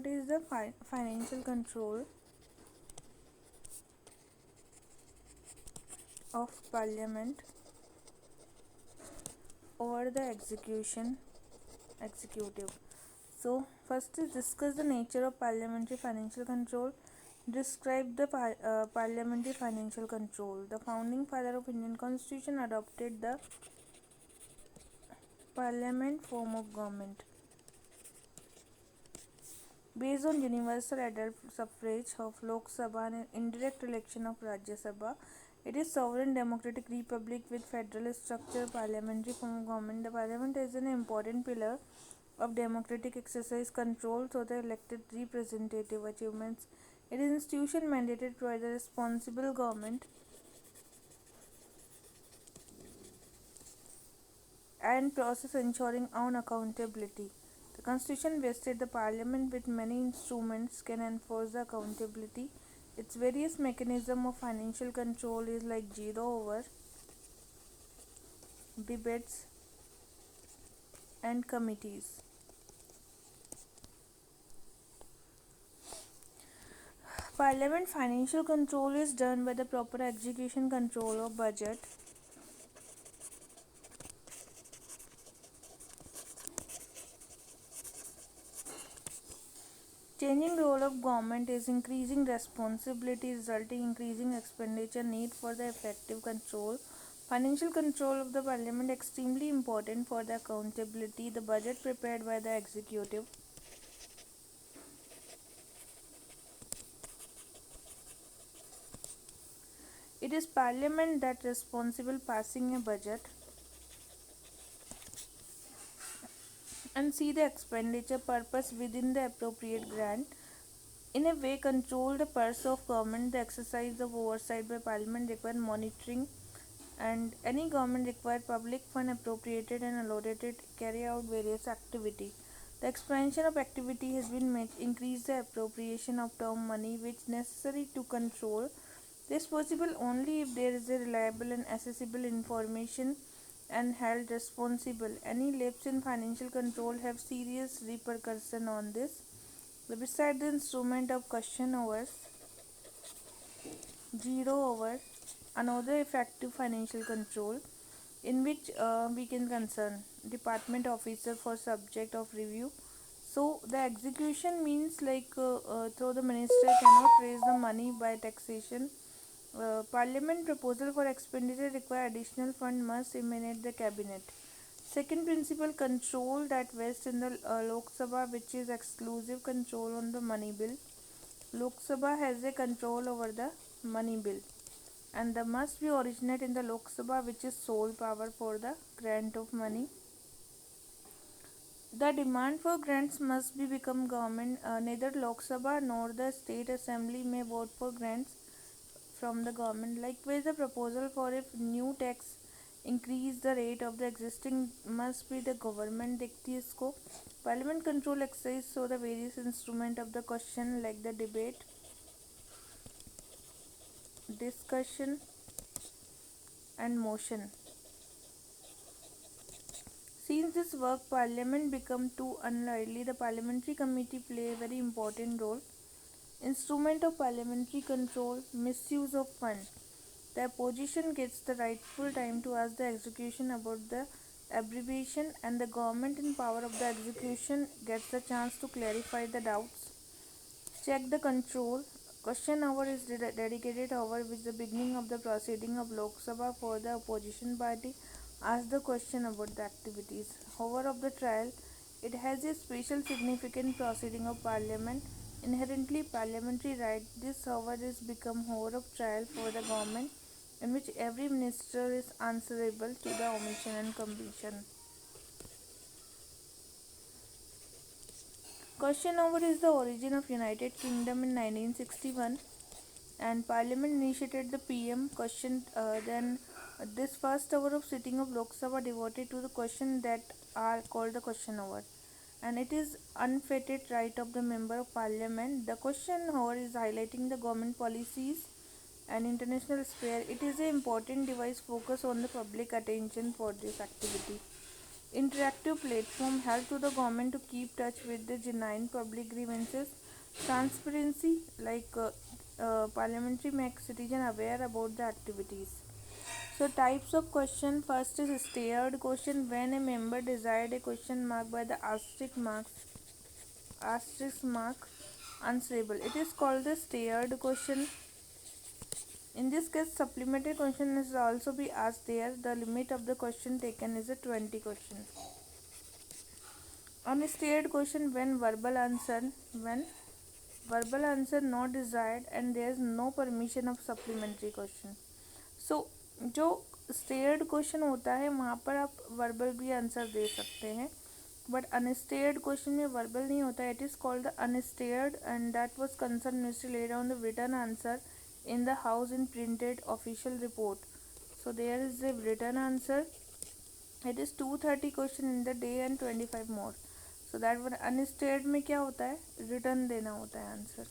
What is the financial control of Parliament over the executive? So, first is discuss the nature of parliamentary financial control. Describe the parliamentary financial control. The founding father of Indian Constitution adopted the parliament form of government based on universal adult suffrage of Lok Sabha and indirect election of Rajya Sabha. It is sovereign democratic republic with federal structure, parliamentary form of government. The parliament is an important pillar of democratic exercise control through the elected representative achievements. It is institution mandated by the responsible government and process ensuring own accountability. The Constitution vested the Parliament with many instruments can enforce the accountability. Its various mechanism of financial control is like zero over debates and committees. Parliament financial control is done by the proper execution control of budget, changing role of government is increasing responsibility resulting increasing expenditure need for the effective control. Financial control of the parliament extremely important for the accountability. The budget prepared by the executive. It is parliament that responsible passing a budget and see the expenditure purpose within the appropriate grant. In a way, control the purse of government. The exercise of oversight by Parliament require monitoring, and any government required public fund appropriated and allocated to carry out various activity. The expansion of activity has been made increase the appropriation of term money which necessary to control. This possible only if there is a reliable and accessible information and held responsible. Any lapse in financial control have serious repercussion on this. Beside the instrument of question hours, zero over another effective financial control in which we can concern department officer for subject of review. So the execution means like though the minister cannot raise the money by taxation, parliament proposal for expenditure require additional fund must emanate the cabinet. Second principle control that vests in the Lok Sabha, which is exclusive control on the money bill. Lok Sabha has a control over the money bill and the must be originate in the Lok Sabha, which is sole power for the grant of money. The demand for grants must be become government. Neither Lok Sabha nor the state assembly may vote for grants from the government. Likewise, the proposal for a new tax increase the rate of the existing must be the government देखती है इसको. Parliament control exercise so the various instrument of the question like the debate, discussion and motion. Since this work parliament become too unlikely, the parliamentary committee play a very important role. Instrument of parliamentary control, misuse of fund. The opposition gets the rightful time to ask the execution about the abbreviation and the government in power of the execution gets the chance to clarify the doubts. Check the control. Question hour is dedicated hour which the beginning of the proceeding of Lok Sabha for the opposition party ask the question about the activities. Hour of the trial. It has a special significant proceeding of parliament. Inherently parliamentary right. This hour is become hour of trial for the government in which every minister is answerable to the omission and commission. Question hour is the origin of United Kingdom in 1961 and Parliament initiated the PM question. Then this first hour of sitting of Lok Sabha devoted to the question that are called the question hour, and it is unfettered right of the member of Parliament. The question hour is highlighting the government policies and international sphere. It is an important device focus on the public attention for this activity. Interactive platform help to the government to keep touch with the genuine public grievances. Transparency, parliamentary makes citizen aware about the activities. So types of question, first is steered question, when a member desired a question marked by the asterisk mark answerable. It is called the steered question. In this case, supplementary question is also be asked there. The limit of the question taken is a 20 question. Unsteered question, when verbal answer not desired and there is no permission of supplementary question. So जो stared question होता है वहाँ पर आप verbal भी answer दे सकते हैं, बट अनस्टेयर्ड क्वेश्चन में वर्बल नहीं होता है. It is called the unstarred and that was concern minister laid on the return answer in the house in printed official report. So there is a written answer. It is 230 question in the day and 25 more. So that one unstated में क्या होता है, return देना होता है answer.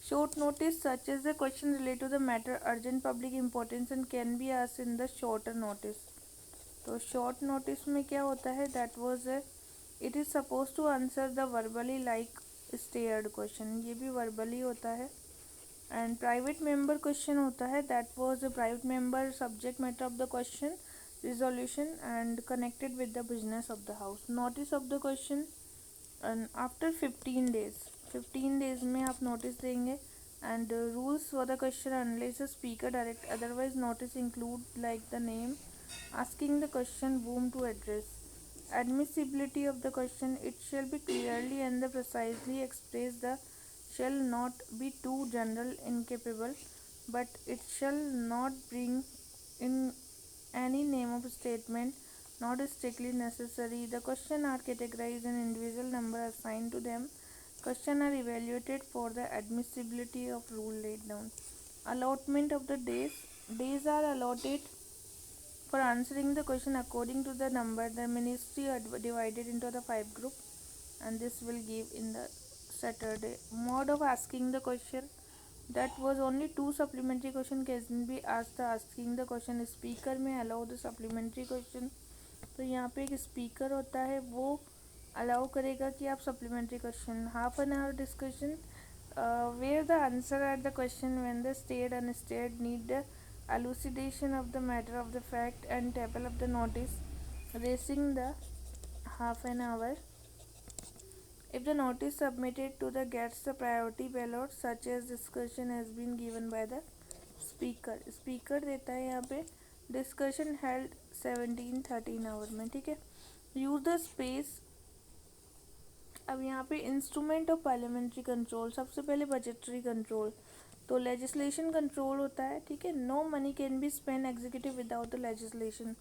Short notice, such as the question relate to the matter urgent public importance and can be asked in the shorter notice. तो short notice में क्या होता है, that was a it is supposed to answer the verbally like stated question. ये भी verbally होता है. And private member question होता है, that was a private member subject matter of the question resolution and connected with the business of the house. Notice of the question and after 15 days में आप notice देंगे. And rules for the question unless the speaker direct otherwise notice include like the name asking the question whom to address. Admissibility of the question, it shall be clearly and precisely expressed. The shall not be too general incapable, but it shall not bring in any name of statement not strictly necessary. The question are categorized in individual number assigned to them. Question are evaluated for the admissibility of rule laid down. Allotment of the days. Days are allotted for answering the question according to the number the ministry are divided into the 5 group, and this will give in the Saturday. Mode of asking the question, that was only 2 supplementary question can be asked. Asking the question speaker में allow the supplementary question. तो यहाँ पे एक speaker होता है, वो allow करेगा कि आप supplementary question. Half an hour discussion where the answer at the question when the starred unstarred need the elucidation of the matter of the fact and table of the notice, raising the half an hour. If the notice submitted to the gets the priority ballot, such as discussion has been given by the speaker देता है यहाँ पे discussion held 17-13 our में. ठीक है. Use the space. अब यहाँ पे इंस्ट्रूमेंट ऑफ पार्लियामेंट्री कंट्रोल, सबसे पहले बजटरी कंट्रोल. तो लेजिस्लेशन कंट्रोल होता है. ठीक है. No money can be spend executive without the legislation.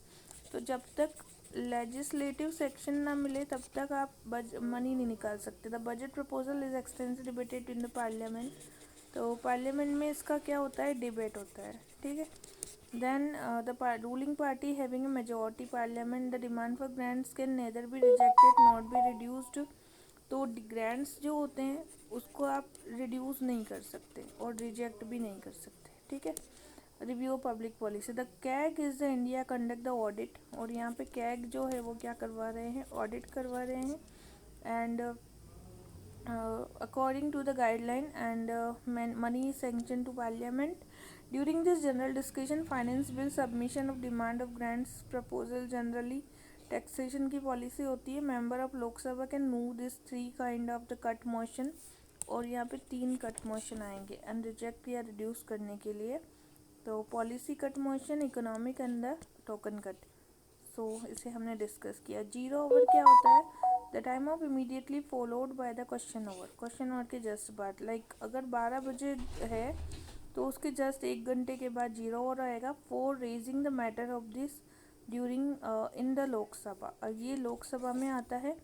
तो जब तक लेजिस्लेटिव सेक्शन ना मिले तब तक आप मनी नहीं निकाल सकते. The budget proposal is extensive debated in the parliament. तो पार्लियामेंट में इसका क्या होता है, डिबेट होता है. ठीक है. Then the ruling party having a majority parliament, the demand for grants can neither be rejected not be reduced. तो ग्रांट्स जो होते हैं उसको आप रिड्यूस नहीं कर सकते और रिजेक्ट भी नहीं कर सकते. ठीक है. Review public policy. The CAG is the India conduct the audit. और यहाँ पे कैग जो है वो क्या करवा रहे हैं, ऑडिट करवा रहे हैं. And according to the guideline and money is sanctioned to parliament. During this general discussion, finance bill, submission of demand of grants proposal, generally taxation की पॉलिसी होती है. Member of Lok Sabha can move this 3 kind of the cut motion. और यहाँ पे 3 cut motion आएंगे and reject या reduce करने के लिए. तो policy cut motion, economic and the token cut. So इसे हमने डिस्कस किया. 0 ओवर क्या होता है, the time of immediately followed by the question hour. Question hour के जस्ट बाद, लाइक अगर 12 बजे है तो उसके जस्ट 1 घंटे के बाद 0 ओवर आएगा. For raising the matter of this during in the Lok Sabha. और ये लोकसभा में आता है.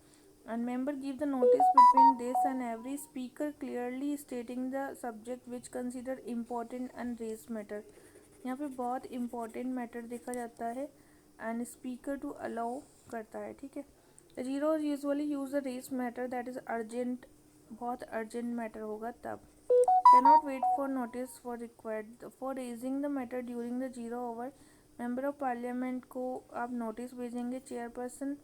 And member give the notice between this and every speaker clearly stating the subject which consider important and raise matter. यहाँ पे बहुत इम्पॉर्टेंट मैटर देखा जाता है एंड स्पीकर टू अलाउ करता है. ठीक है. 0 usually use the raise matter that is urgent. बहुत अर्जेंट मैटर होगा तब. Cannot wait for notice for required for raising the matter during the 0 hour. Member of parliament को आप नोटिस भेजेंगे. Chairperson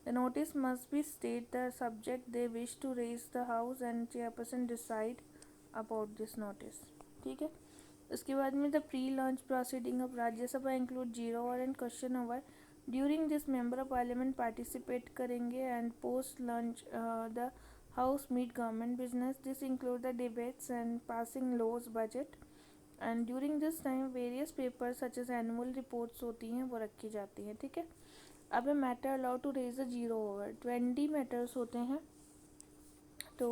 The notice must be state the subject they wish to raise the house and chairperson decide about this notice. ठीक है. उसके बाद में the pre-launch proceeding of Rajya Sabha include 0 hour and question hour. During this member of parliament participate करेंगे and post lunch the house meet government business. This include the debates and passing laws, budget, and during this time various papers such as annual reports होती हैं वो रखी जाती हैं. ठीक है. अब matter allowed to raise the 0 hour 20 matters होते हैं. तो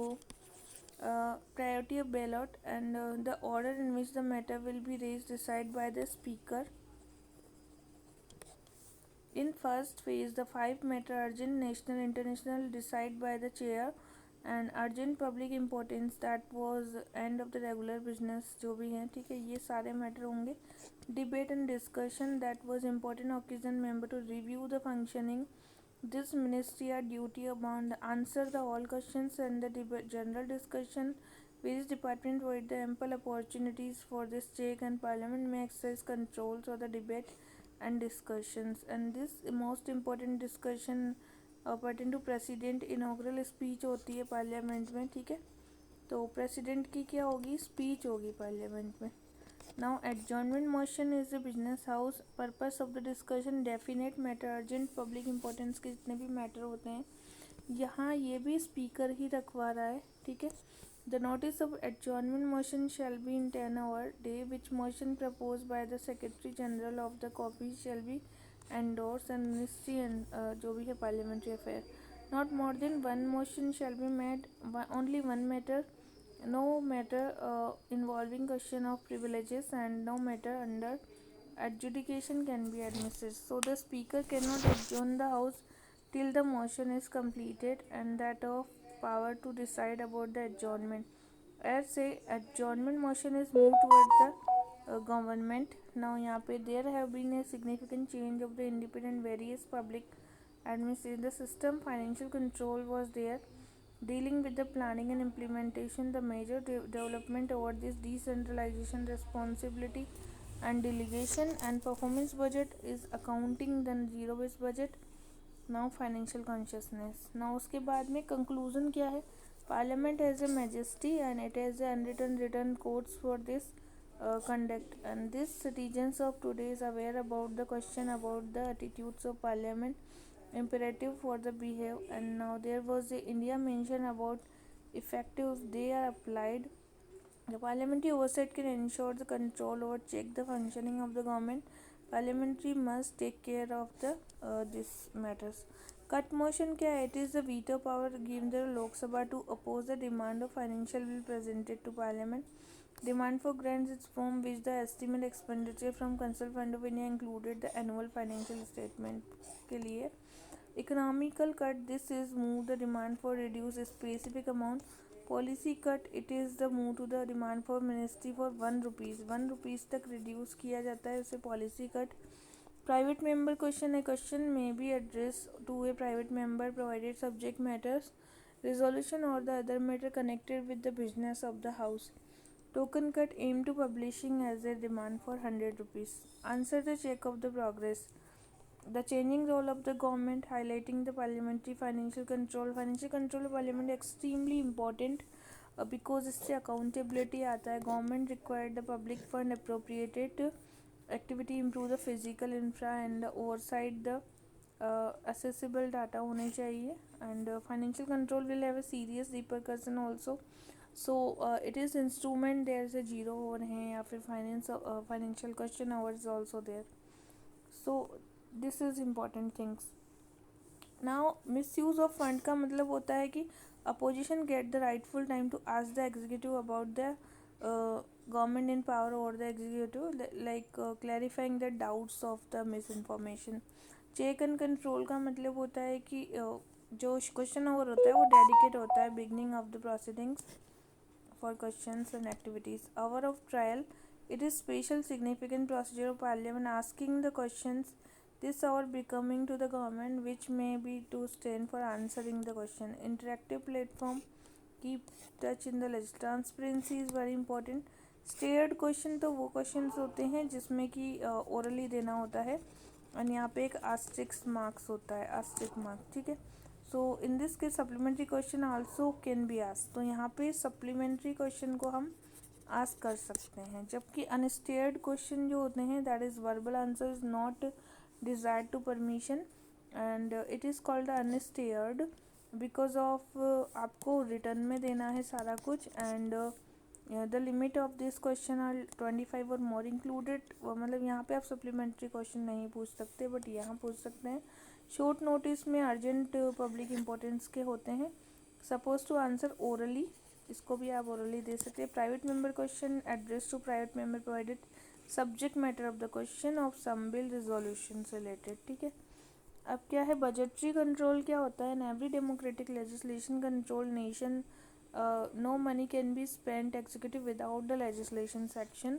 priority of ballot and the order in which the matter will be raised decided by the speaker. In first phase the 5 matter urgent, national, international decided by the chair and urgent public importance that was end of the regular business जो भी है. ठीक है. ये सारे matter होंगे. Debate and discussion that was important occasion member to review the functioning this ministry are duty upon the answer the all questions and the general discussion. Various department provide the ample opportunities for this check and parliament may exercise controls or the debate and discussions. And this most important discussion pertain to president inaugural speech होती है parliament में. ठीक है. तो president की क्या होगी, speech होगी पार्लियामेंट में. Now adjournment motion is the business house. Purpose of the discussion definite matter urgent public importance के जितने भी मैटर होते हैं यहाँ ये भी स्पीकर ही रखवा रहा है. ठीक है. The notice of adjournment motion shall be in 10 hour day which motion proposed by the secretary general of the copy shall be endorsed and ministry and जो भी है parliamentary affair. Not more than one motion shall be made only one matter. No matter involving question of privileges and no matter under adjudication can be admitted. So the speaker cannot adjourn the house till the motion is completed and that of power to decide about the adjournment. As say adjournment motion is moved towards the government. Now यहाँ पे there have been a significant change of the independent various public administration. The system financial control was there. Dealing with the planning and implementation, the major development over this decentralization responsibility and delegation and performance budget is accounting then zero based budget. Now financial consciousness. Now उसके बाद में conclusion क्या है? Parliament has a majesty and it has a unwritten written codes for this conduct and these citizens of today is aware about the question about the attitudes of parliament imperative for the behave. And now there was the India mention about effective they are applied. The parliamentary oversight can ensure the control or check the functioning of the government. Parliamentary must take care of the this matters. Cut motion क्या है? It is the veto power given the Lok Sabha to oppose the demand of financial bill presented to Parliament. Demand for grants is from which the estimate expenditure from Council Fund of India included the annual financial statement के लिए. Economical cut this is move the demand for reduce a specific amount. Policy cut it is the move to the demand for ministry for 1 rupees 1 rupees तक reduce किया जाता है उसे policy cut. Private member question a question may be addressed to a private member provided subject matters resolution or the other matter connected with the business of the house. Token cut aim to publishing as a demand for 100 rupees. Answer the check of the progress. The changing role of the government highlighting the parliamentary financial control. Financial control of parliament extremely important because इससे accountability आता है. Government required the public fund appropriated activity improve the physical infra and oversight the accessible data होने चाहिए and financial control will have a serious repercussion also. So it is instrument there is a zero over है या फिर financial question hours also there. So this is important things. Now misuse of fund का मतलब होता है कि opposition get the rightful time to ask the executive about the government in power over the executive like clarifying the doubts of the misinformation. Check and control का मतलब होता है कि जो क्वेश्चन ओवर होता है वो डेडिकेट होता है beginning of the proceedings for questions and activities. Hour of trial. It is special significant procedure of parliament asking the questions. This hour becoming to the government which may be to stand for answering the question. Interactive platform. Keep touch in the list. Transparency is very important. Stared question तो वो questions होते हैं जिसमें कि orally देना होता है and यहाँ पे एक आस्ट्रिक्स मार्क्स होता है, आस्ट्रिक मार्क, ठीक है। सो इन दिस के supplementary question also can be asked, तो यहाँ पे सप्लीमेंट्री क्वेश्चन को हम आस्क कर सकते हैं। जबकि अनस्टेयर्ड क्वेश्चन जो होते हैं that is verbal answer is not desired to permission and it is called unstarred because of आपको रिटर्न में देना है सारा कुछ and the limit of this question are 25 और मोर इंक्लूडेड। मतलब यहाँ पे आप सप्लीमेंट्री क्वेश्चन नहीं पूछ सकते बट यहाँ पूछ सकते हैं। शॉर्ट नोटिस में अर्जेंट पब्लिक इंपॉर्टेंस के होते हैं। सपोज टू आंसर ओरली, इसको भी आप ओरली दे सकते हैं। Private member question address to private member provided subject matter of the question of some bill resolution से रिलेटेड, ठीक है। अब क्या है बजटरी कंट्रोल, क्या होता है? In every democratic legislation control nation no money can be spent executive without the legislation section,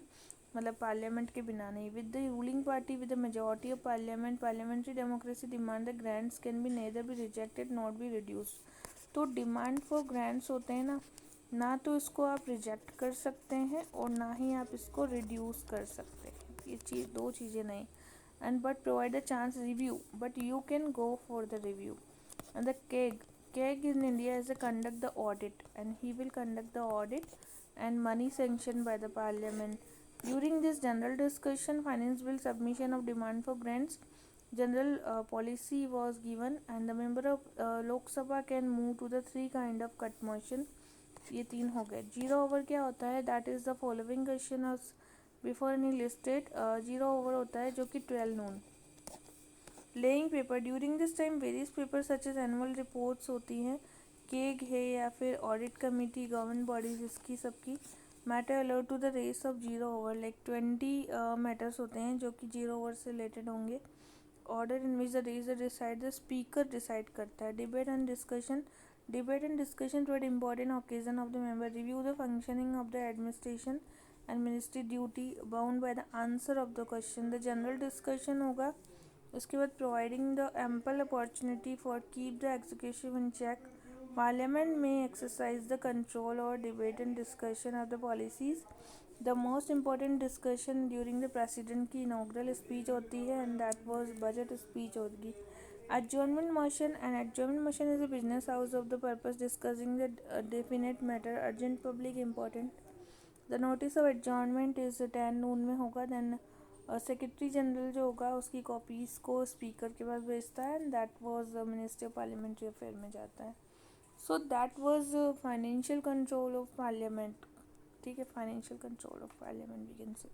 मतलब पार्लियामेंट के बिना नहीं। With the ruling party with the majority of parliament, parliamentary democracy demand the grants can be neither be rejected not be reduce. तो demand for grants होते हैं ना तो इसको आप रिजेक्ट कर सकते हैं और ना ही आप इसको रिड्यूस कर सकते हैं, ये चीज़ दो चीज़ें नहीं। And but provide a chance review, but you can go for the review. And the KEG in India is to conduct the audit and he will conduct the audit and money sanctioned by the parliament. During this general discussion, finance bill submission of demand for grants, general policy was given and the member of Lok Sabha can move to the three kind of cut motion. ये तीन हो गए। Zero over क्या होता है? That is the following question before any listed. Zero over होता है जो कि 12 noon. Laying paper, during this time various paper such as annual reports होती हैं, केग है या फिर ऑडिट कमेटी, गवर्नमेंट बॉडीज, इसकी सबकी matter allowed to the race of zero over, like 20 matters होते हैं जो कि जीरो ओवर से रिलेटेड होंगे। Order in which the race decide the speaker decide करता है। Debate and discussion, debate and discussion to important occasion of the member, review the functioning of the administration and ministry duty bound by the answer of the question. The general discussion होगा। उसके बाद providing the ample opportunity for keep the execution in check, parliament में exercise the control और debate and discussion of the policies. The most important discussion during the president की inaugural speech होती है and that was budget speech होगी। Adjournment motion, and adjournment motion is a business house of the purpose discussing the definite matter urgent public important. The notice of adjournment is 10 नून में होगा। Then secretary general जो होगा उसकी copies को speaker के पास भेजता है and that was minister parliamentary affair में जाता है। So that was financial control of parliament, ठीक है, financial control of parliament we can से।